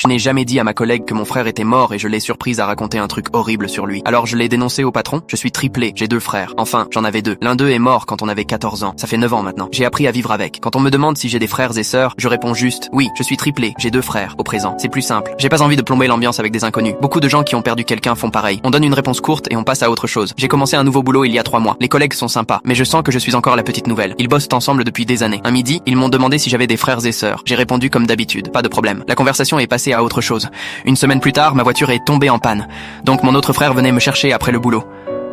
Je n'ai jamais dit à ma collègue que mon frère était mort et je l'ai surprise à raconter un truc horrible sur lui. Alors je l'ai dénoncé au patron, je suis triplé, j'ai 2 frères. Enfin, j'en avais 2. L'un d'eux est mort quand on avait 14 ans. Ça fait 9 ans maintenant. J'ai appris à vivre avec. Quand on me demande si j'ai des frères et sœurs, je réponds juste, oui, je suis triplé, j'ai 2 frères, au présent. C'est plus simple. J'ai pas envie de plomber l'ambiance avec des inconnus. Beaucoup de gens qui ont perdu quelqu'un font pareil. On donne une réponse courte et on passe à autre chose. J'ai commencé un nouveau boulot il y a 3 mois. Les collègues sont sympas, mais je sens que je suis encore la petite nouvelle. Ils bossent ensemble depuis des années. Un midi, ils m'ont demandé si j'avais des frères et sœurs. J'ai répondu comme d'habitude, pas de problème. La conversation est passée à autre chose. Une semaine plus tard, ma voiture est tombée en panne. Donc mon autre frère venait me chercher après le boulot.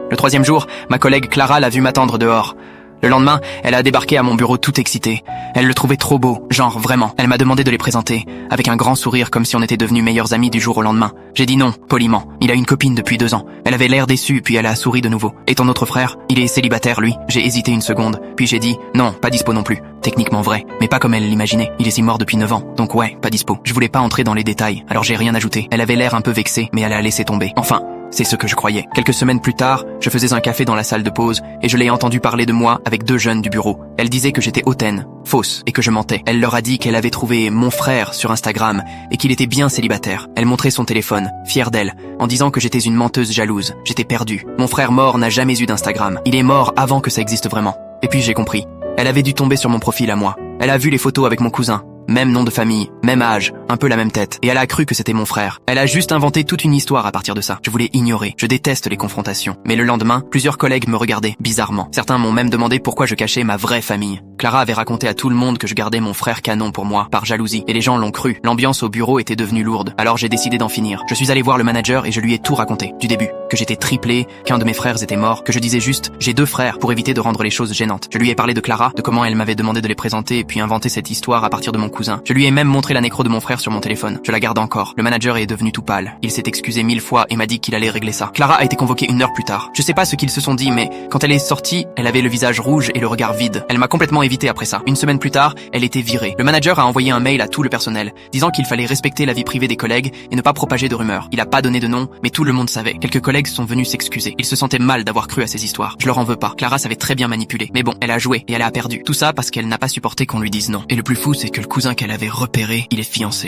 Le 3e jour, ma collègue Clara l'a vu m'attendre dehors. Le lendemain, elle a débarqué à mon bureau toute excitée. Elle le trouvait trop beau, genre vraiment. Elle m'a demandé de les présenter, avec un grand sourire comme si on était devenus meilleurs amis du jour au lendemain. J'ai dit non, poliment. Il a une copine depuis 2 ans. Elle avait l'air déçue, puis elle a souri de nouveau. Et ton autre frère? Il est célibataire, lui. J'ai hésité une seconde, puis j'ai dit non, pas dispo non plus. Techniquement vrai, mais pas comme elle l'imaginait. Il est si mort depuis 9 ans, donc ouais, pas dispo. Je voulais pas entrer dans les détails, alors j'ai rien ajouté. Elle avait l'air un peu vexée, mais elle a laissé tomber. Enfin, c'est ce que je croyais. Quelques semaines plus tard, je faisais un café dans la salle de pause et je l'ai entendu parler de moi avec 2 jeunes du bureau. Elle disait que j'étais hautaine, fausse et que je mentais. Elle leur a dit qu'elle avait trouvé mon frère sur Instagram et qu'il était bien célibataire. Elle montrait son téléphone, fière d'elle, en disant que j'étais une menteuse jalouse. J'étais perdue. Mon frère mort n'a jamais eu d'Instagram. Il est mort avant que ça existe vraiment. Et puis j'ai compris. Elle avait dû tomber sur mon profil à moi. Elle a vu les photos avec mon cousin. Même nom de famille, même âge, un peu la même tête. Et elle a cru que c'était mon frère. Elle a juste inventé toute une histoire à partir de ça. Je voulais ignorer. Je déteste les confrontations. Mais le lendemain, plusieurs collègues me regardaient, bizarrement. Certains m'ont même demandé pourquoi je cachais ma vraie famille. Clara avait raconté à tout le monde que je gardais mon frère canon pour moi, par jalousie. Et les gens l'ont cru. L'ambiance au bureau était devenue lourde. Alors j'ai décidé d'en finir. Je suis allé voir le manager et je lui ai tout raconté, du début. Que j'étais triplé, qu'un de mes frères était mort, que je disais juste « j'ai 2 frères » pour éviter de rendre les choses gênantes. Je lui ai parlé de Clara, de comment elle m'avait demandé de les présenter et puis inventer cette histoire à partir de mon cousin. Je lui ai même montré la nécro de mon frère sur mon téléphone. Je la garde encore. Le manager est devenu tout pâle. Il s'est excusé 1000 fois et m'a dit qu'il allait régler ça. Clara a été convoquée 1 heure plus tard. Je sais pas ce qu'ils se sont dit, mais quand elle est sortie, elle avait le visage rouge et le regard vide. Elle m'a complètement évité après ça. 1 semaine plus tard, elle était virée. Le manager a envoyé un mail à tout le personnel, disant qu'il fallait respecter la vie privée des collègues et ne pas propager de rumeurs. Il a pas donné de nom, mais tout le monde savait. Quelques collègues sont venus s'excuser. Ils se sentaient mal d'avoir cru à ces histoires. Je leur en veux pas. Clara savait très bien manipuler. Mais bon, elle a joué et elle a perdu. Tout ça parce qu'elle n'a pas supporté qu'on lui dise non. Et le plus fou, c'est que le cousin qu'elle avait repéré, il est fiancé.